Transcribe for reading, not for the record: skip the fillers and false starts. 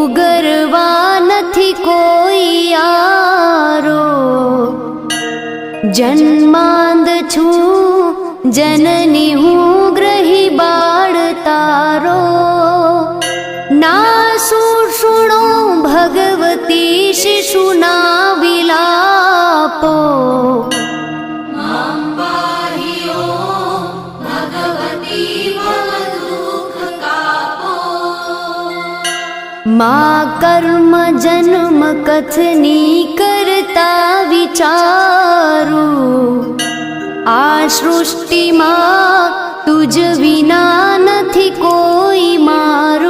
ઉગરવા નથી કોઈ યારો. જન્માંદ છું જનની હું ગ્રહી બાળ તારો. ના સુણો ભગવતી શિશુના વિલાપો. માં કર્મ જન્મ કથની કરતા વિચારું. આ સૃષ્ટિમાં તુજ વિના નથી કોઈ મારું.